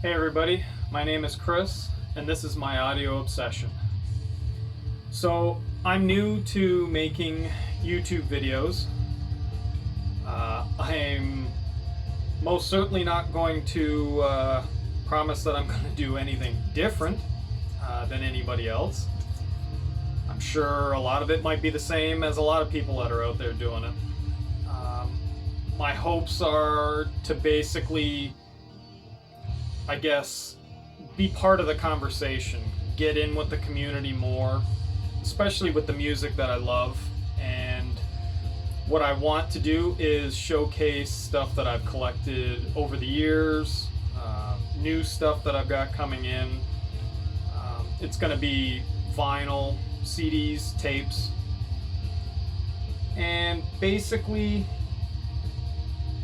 Hey everybody, my name is Chris, and this is my audio obsession. So, I'm new to making YouTube videos. I'm most certainly not going to promise that I'm going to do anything different than anybody else. I'm sure a lot of it might be the same as a lot of people that are out there doing it. My hopes are to basically, I guess, be part of the conversation, get in with the community more, especially with the music that I love. And what I want to do is showcase stuff that I've collected over the years, new stuff that I've got coming in. It's going to be vinyl, CDs, tapes, and basically,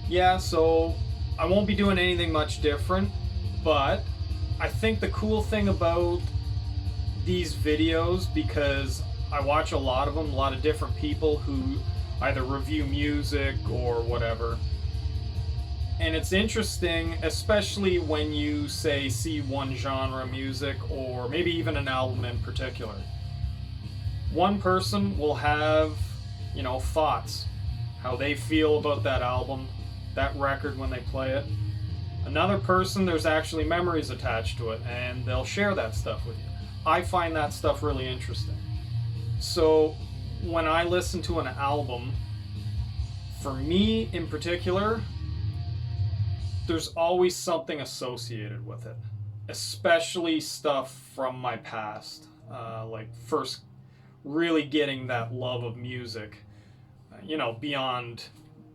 yeah, so I won't be doing anything much different. But I think the cool thing about these videos, because I watch a lot of them, a lot of different people who either review music or whatever, and it's interesting, especially when you say see one genre of music or maybe even an album in particular. One person will have, thoughts, how they feel about that album, that record when they play it. Another person, there's actually memories attached to it, and they'll share that stuff with you. I find that stuff really interesting. So when I listen to an album, for me in particular, there's always something associated with it, especially stuff from my past, like first really getting that love of music, beyond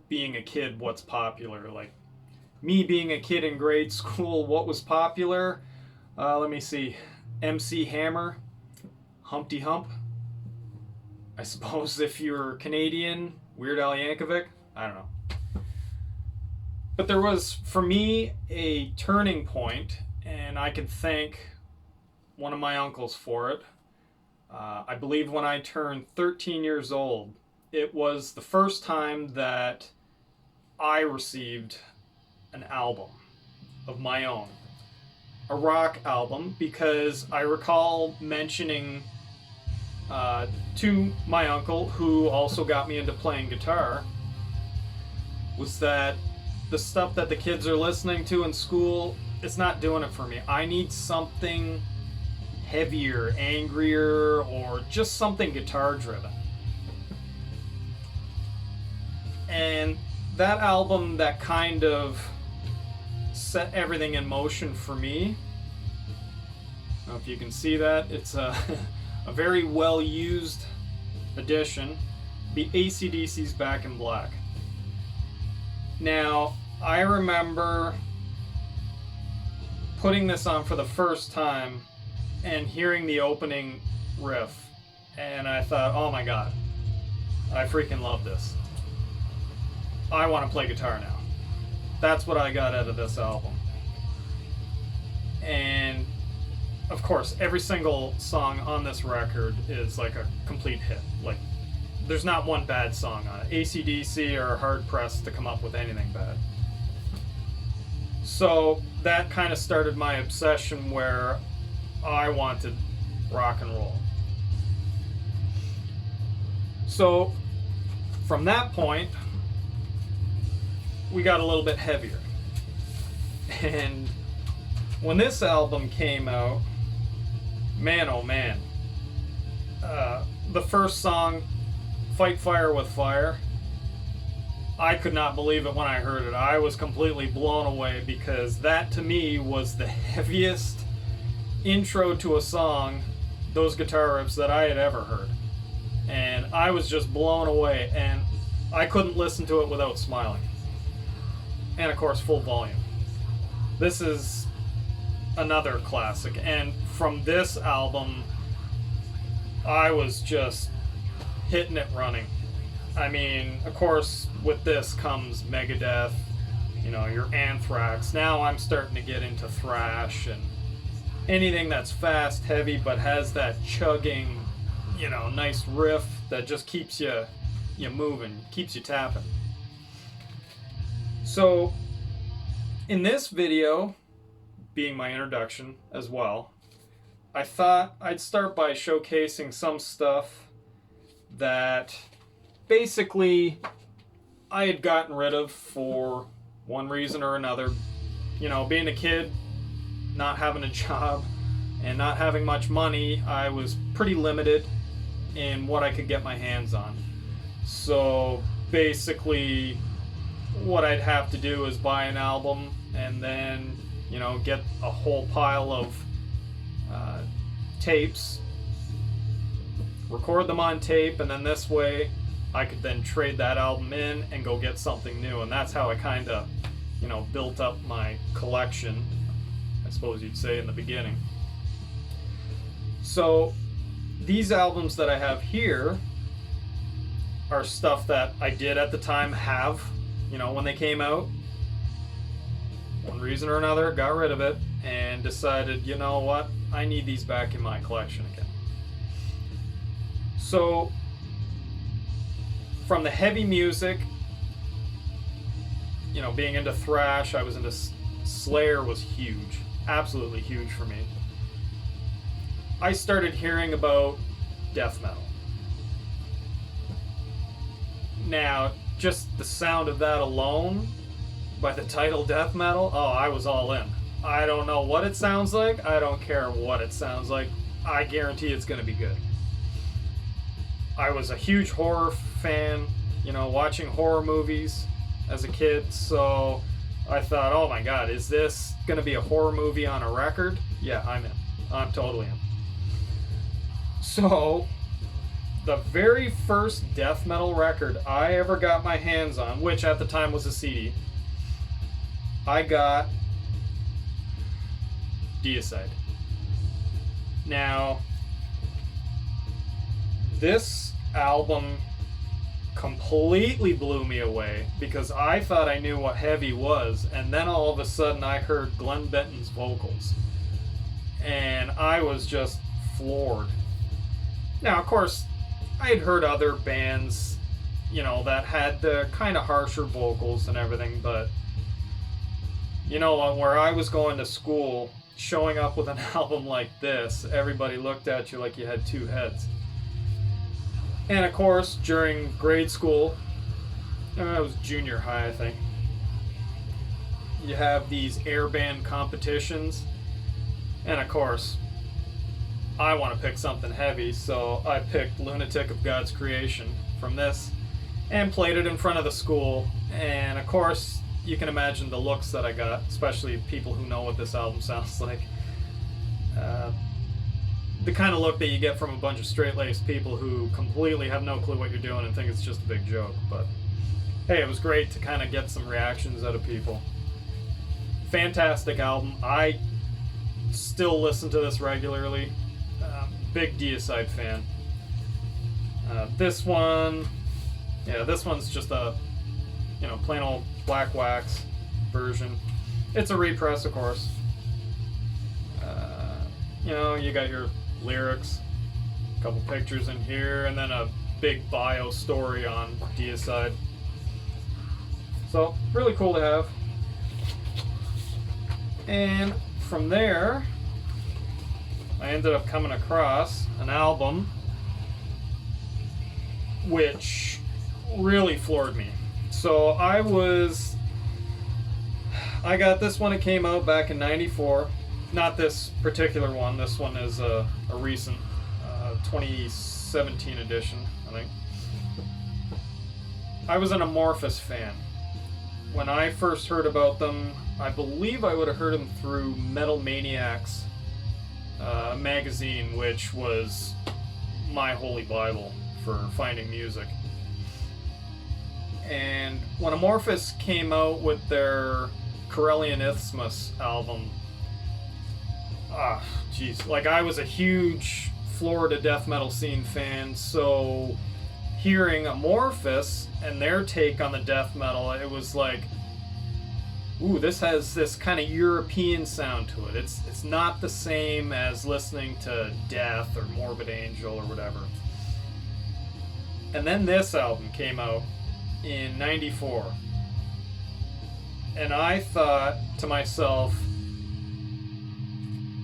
being a kid, what's popular, like me being a kid in grade school, what was popular? Let me see. MC Hammer, Humpty Hump. I suppose if you're Canadian, Weird Al Yankovic. I don't know. But there was, for me, a turning point, and I can thank one of my uncles for it. I believe when I turned 13 years old, it was the first time that I received an album of my own, a rock album, because I recall mentioning to my uncle, who also got me into playing guitar, was that the stuff that the kids are listening to in school, it's not doing it for me. I need something heavier, angrier, or just something guitar driven. And that album that kind of set everything in motion for me. I don't know if you can see that. It's a very well used edition. The AC/DC's Back in Black. Now, I remember putting this on for the first time and hearing the opening riff, and I thought, oh my god, I freaking love this. I want to play guitar now. That's what I got out of this album. And of course, every single song on this record is like a complete hit. Like, there's not one bad song on it. AC/DC are hard pressed to come up with anything bad. So that kind of started my obsession where I wanted rock and roll. So from that point, we got a little bit heavier. And when this album came out, man oh man, the first song, Fight Fire with Fire, I could not believe it when I heard it. I was completely blown away, because that to me was the heaviest intro to a song, those guitar riffs, that I had ever heard. And I was just blown away, and I couldn't listen to it without smiling. And of course, full volume. This is another classic, and from this album, I was just hitting it running. I mean, of course, with this comes Megadeth, your Anthrax. Now I'm starting to get into thrash and anything that's fast, heavy, but has that chugging, nice riff that just keeps you moving, keeps you tapping. So in this video, being my introduction as well, I thought I'd start by showcasing some stuff that basically I had gotten rid of for one reason or another. You know, being a kid, not having a job, and not having much money, I was pretty limited in what I could get my hands on. So basically, what I'd have to do is buy an album and then, you know, get a whole pile of tapes, record them on tape, and then this way I could then trade that album in and go get something new. And that's how I kind of, you know, built up my collection, I suppose you'd say, in the beginning. So these albums that I have here are stuff that I did at the time have, you know, when they came out. One reason or another, got rid of it and decided, you know what, I need these back in my collection again. So from the heavy music, you know, being into thrash, I was into Slayer was huge, absolutely huge for me. I started hearing about death metal. Now, just the sound of that alone, by the title death metal, oh, I was all in. I don't know what it sounds like. I don't care what it sounds like. I guarantee it's going to be good. I was a huge horror fan, you know, watching horror movies as a kid, so I thought, oh my god, is this going to be a horror movie on a record? Yeah, I'm in. I'm totally in. So, the very first death metal record I ever got my hands on, which at the time was a CD, I got Deicide. Now, this album completely blew me away because I thought I knew what heavy was, and then all of a sudden I heard Glenn Benton's vocals, and I was just floored. Now, of course, I had heard other bands, you know, that had the kind of harsher vocals and everything, but, you know, where I was going to school, showing up with an album like this, everybody looked at you like you had two heads. And of course, during grade school, it was junior high, I think, you have these air band competitions, and of course, I want to pick something heavy, so I picked Lunatic of God's Creation from this and played it in front of the school. And of course, you can imagine the looks that I got, especially people who know what this album sounds like. The kind of look that you get from a bunch of straight-laced people who completely have no clue what you're doing and think it's just a big joke. But hey, it was great to kind of get some reactions out of people. Fantastic album. I still listen to this regularly. Big Deicide fan. This one, yeah, this one's just a, you know, plain old black wax version. It's a repress, of course. You know, you got your lyrics, a couple pictures in here, and then a big bio story on Deicide. So, really cool to have. And from there, I ended up coming across an album which really floored me. So I got this when it came out back in '94. Not this particular one. This one is a recent 2017 edition, I think. I was an Amorphous fan. When I first heard about them, I believe I would have heard them through Metal Maniacs magazine, which was my holy bible for finding music. And when Amorphous came out with their Corellian Isthmus album, like, I was a huge Florida death metal scene fan, so hearing Amorphous and their take on the death metal, it was like, ooh, this has this kind of European sound to it. It's not the same as listening to Death or Morbid Angel or whatever. And then this album came out in '94. And I thought to myself,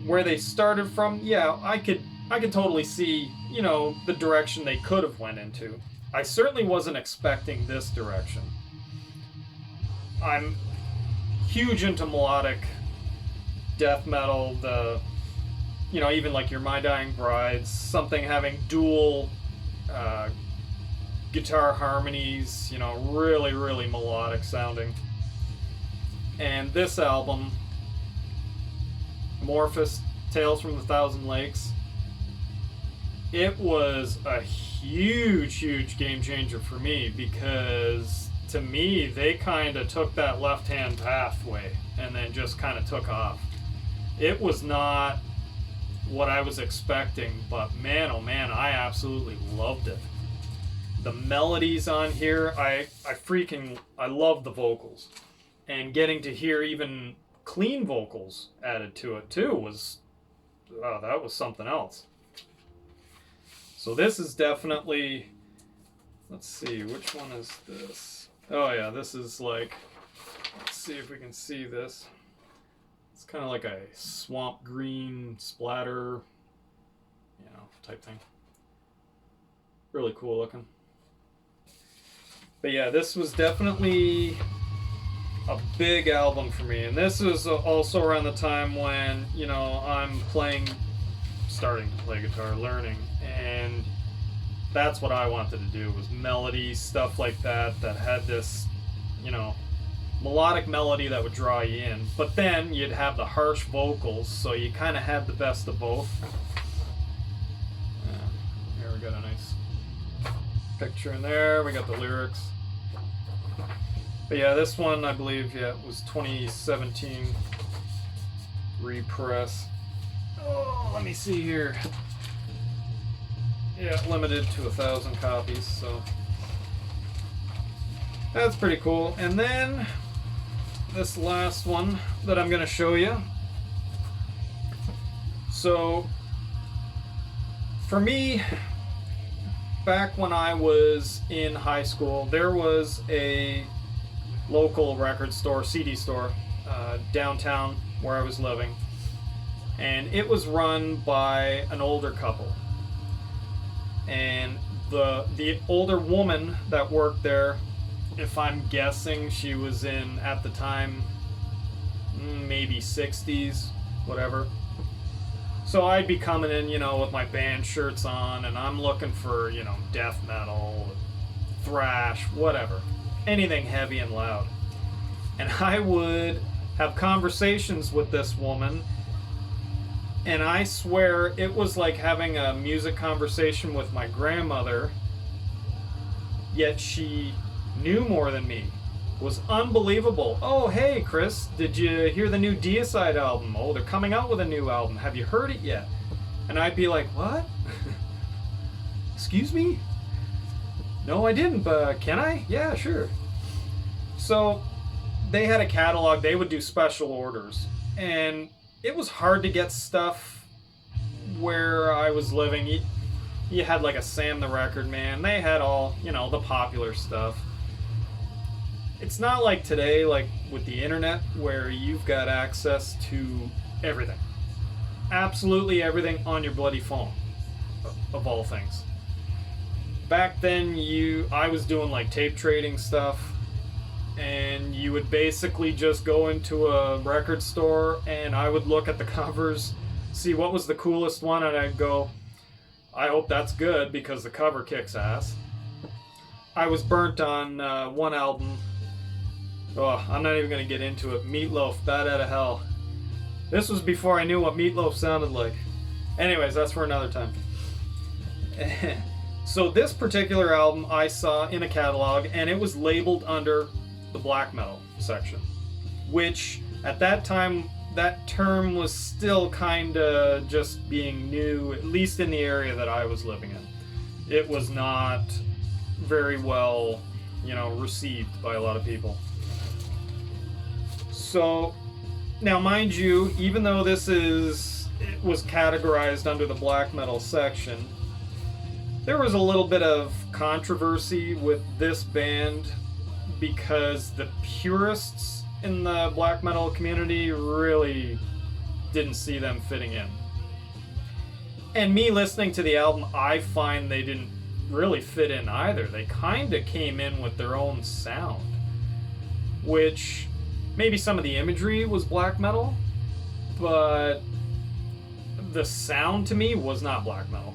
where they started from, yeah, I could totally see, you know, the direction they could have went into. I certainly wasn't expecting this direction. I'm huge into melodic death metal, the, you know, even like your My Dying Brides, something having dual guitar harmonies, you know, really, really melodic sounding. And this album, Amorphous Tales from the Thousand Lakes, it was a huge game changer for me, because to me they kind of took that left-hand pathway and then just kind of took off. It was not what I was expecting, but man, oh man, I absolutely loved it. The melodies on here, I love the vocals, and getting to hear even clean vocals added to it too was, oh, that was something else. So this is definitely, let's see, which one is this? Oh yeah, this is like, let's see if we can see this. It's kind of like a swamp green splatter, you know, type thing. Really cool looking. But yeah, this was definitely a big album for me. And this was also around the time when, you know, I'm starting to play guitar, learning. And that's what I wanted to do, was melody, stuff like that, that had this, you know, melodic melody that would draw you in. But then you'd have the harsh vocals, so you kind of had the best of both. Here we got a nice picture in there. We got the lyrics. But yeah, this one, I believe, yeah, it was 2017 repress. Oh, let me see here. Yeah, limited to 1,000 copies, so that's pretty cool. And then this last one that I'm going to show you. So for me, back when I was in high school, there was a local record store, CD store, downtown where I was living, and it was run by an older couple. And the older woman that worked there, if I'm guessing, she was in, at the time, maybe 60s, whatever. So I'd be coming in, you know, with my band shirts on, and I'm looking for, you know, death metal, thrash, whatever. Anything heavy and loud. And I would have conversations with this woman, and I swear it was like having a music conversation with my grandmother, yet she knew more than me. It was unbelievable. Oh, hey, Chris, did you hear the new Deicide album? Oh, they're coming out with a new album. Have you heard it yet? And I'd be like, what? Excuse me? No, I didn't, but can I? Yeah, sure. So they had a catalog. They would do special orders. And it was hard to get stuff where I was living. You had like a Sam the Record Man. They had all, you know, the popular stuff. It's not like today, like with the internet, where you've got access to everything. Absolutely everything on your bloody phone, of all things. Back then, I was doing like tape trading stuff, and you would basically just go into a record store, and I would look at the covers, see what was the coolest one, and I'd go, I hope that's good because the cover kicks ass. I was burnt on one album. Oh, I'm not even going to get into it. Meatloaf, Bad Outta Hell. This was before I knew what Meatloaf sounded like. Anyways, that's for another time. So this particular album I saw in a catalog, and it was labeled under the black metal section, which at that time, that term was still kind of just being new, at least in the area that I was living in. It was not very well, you know, received by a lot of people. So, now mind you, even though it was categorized under the black metal section, there was a little bit of controversy with this band because the purists in the black metal community really didn't see them fitting in. And me listening to the album, I find they didn't really fit in either. They kind of came in with their own sound, which maybe some of the imagery was black metal, but the sound to me was not black metal.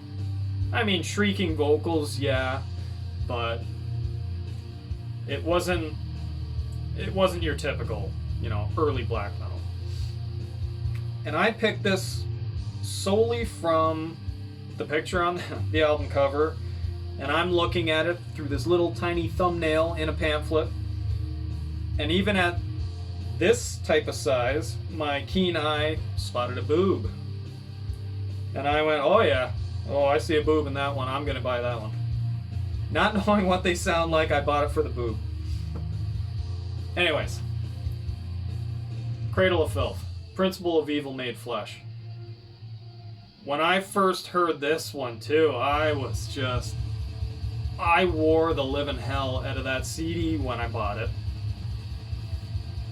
I mean, shrieking vocals, yeah, but it wasn't your typical, early black metal. And I picked this solely from the picture on the album cover, and I'm looking at it through this little tiny thumbnail in a pamphlet. And even at this type of size, my keen eye spotted a boob. And I went, oh yeah, I see a boob in that one, I'm gonna buy that one. Not knowing what they sound like, I bought it for the boob. Anyways, Cradle of Filth, Principle of Evil Made Flesh. When I first heard this one too, I wore the living hell out of that CD when I bought it.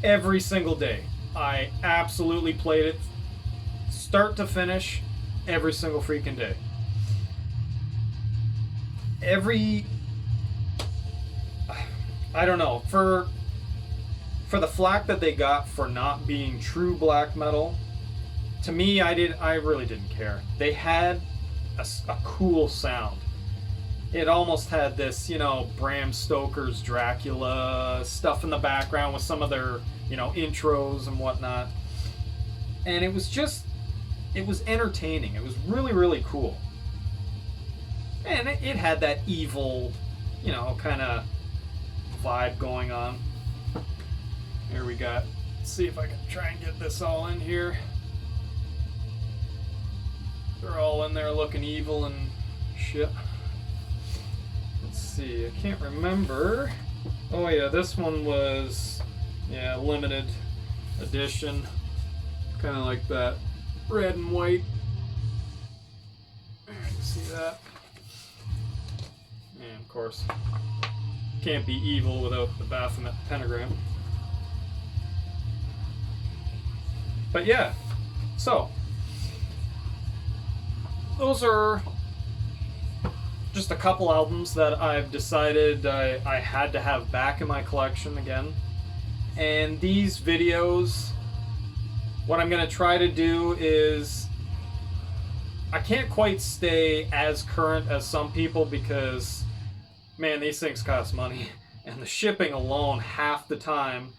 Every single day. I absolutely played it start to finish every single freaking day. I don't know, for the flack that they got for not being true black metal, to me, I really didn't care. They had a cool sound. It almost had this, Bram Stoker's Dracula stuff in the background with some of their, intros and whatnot. And it was entertaining. It was really, really cool. And it had that evil, kind of vibe going on. Here we got, let's see if I can try and get this all in here. They're all in there looking evil and shit. Let's see, I can't remember. Oh yeah, this one was, limited edition. Kind of like that red and white. Alright, see that? And of course, can't be evil without the Baphomet pentagram. But yeah, so those are just a couple albums that I've decided I had to have back in my collection again. And these videos, what I'm going to try to do is, I can't quite stay as current as some people because, man, these things cost money. And the shipping alone, half the time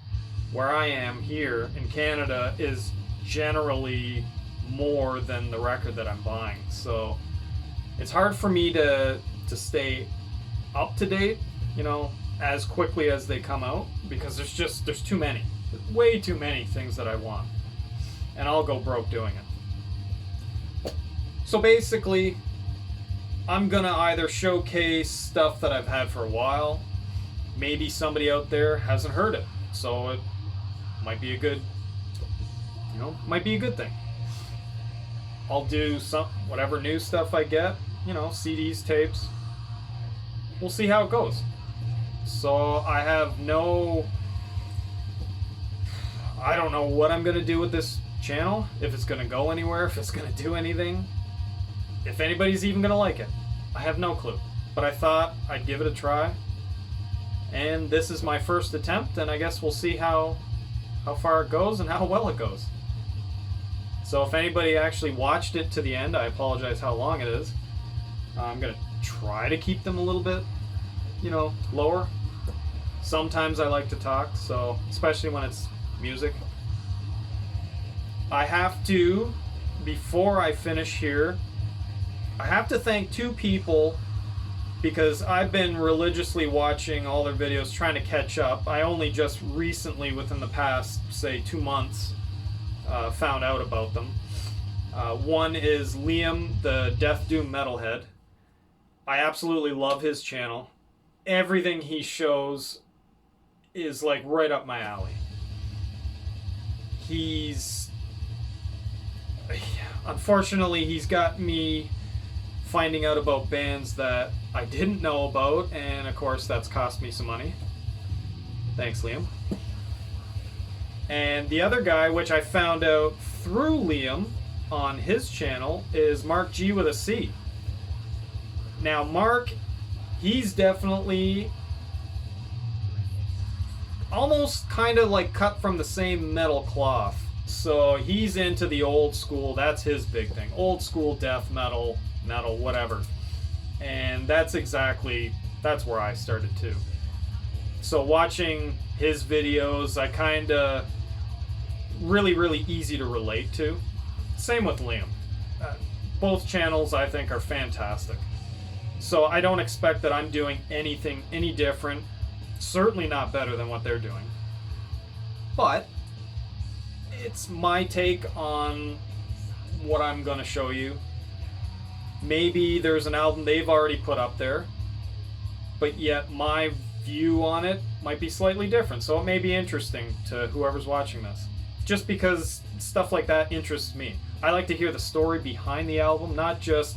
where I am here in Canada, is generally more than the record that I'm buying. So it's hard for me to stay up to date, as quickly as they come out, because there's too many. Way too many things that I want. And I'll go broke doing it. So basically, I'm gonna either showcase stuff that I've had for a while. Maybe somebody out there hasn't heard it, so it might be a good, thing. I'll do whatever new stuff I get, CDs, tapes. We'll see how it goes. So I don't know what I'm gonna do with this channel, if it's gonna go anywhere, if it's gonna do anything, if anybody's even gonna like it. I have no clue, but I thought I'd give it a try, and this is my first attempt, and I guess we'll see how far it goes and how well it goes. So if anybody actually watched it to the end, I apologize how long it is. I'm gonna try to keep them a little bit, lower. Sometimes I like to talk, so especially when it's music. I have to, before I finish here, I have to thank two people, because I've been religiously watching all their videos, trying to catch up. I only just recently, within the past, say, 2 months, found out about them. One is Liam, the Death Doom Metalhead. I absolutely love his channel. Everything he shows is like right up my alley. Unfortunately, he's got me finding out about bands that I didn't know about, and of course that's cost me some money. Thanks, Liam. And the other guy, which I found out through Liam on his channel, is Marc G with a C. Now Mark, he's definitely almost kind of like cut from the same metal cloth. So he's into the old school, that's his big thing. Old school death metal, whatever. And that's where I started too. So watching his videos, I kind of really easy to relate to. Same with Liam. Both channels I think are fantastic. So I don't expect that I'm doing anything any different. Certainly not better than what they're doing. But it's my take on what I'm going to show you. Maybe there's an album they've already put up there, but yet my view on it might be slightly different. So it may be interesting to whoever's watching this. Just because stuff like that interests me. I like to hear the story behind the album, not just,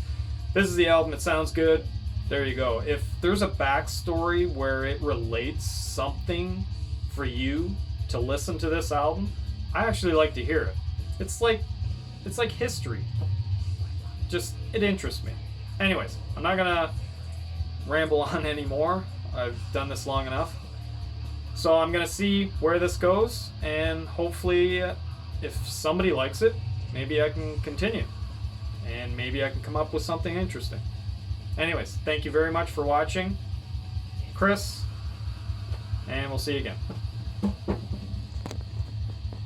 this is the album, it sounds good, there you go. If there's a backstory where it relates something for you to listen to this album, I actually like to hear it. It's like history. Just, it interests me. Anyways, I'm not gonna ramble on anymore. I've done this long enough. So I'm gonna see where this goes, and hopefully if somebody likes it, maybe I can continue. And maybe I can come up with something interesting. Anyways, thank you very much for watching. Chris, and we'll see you again.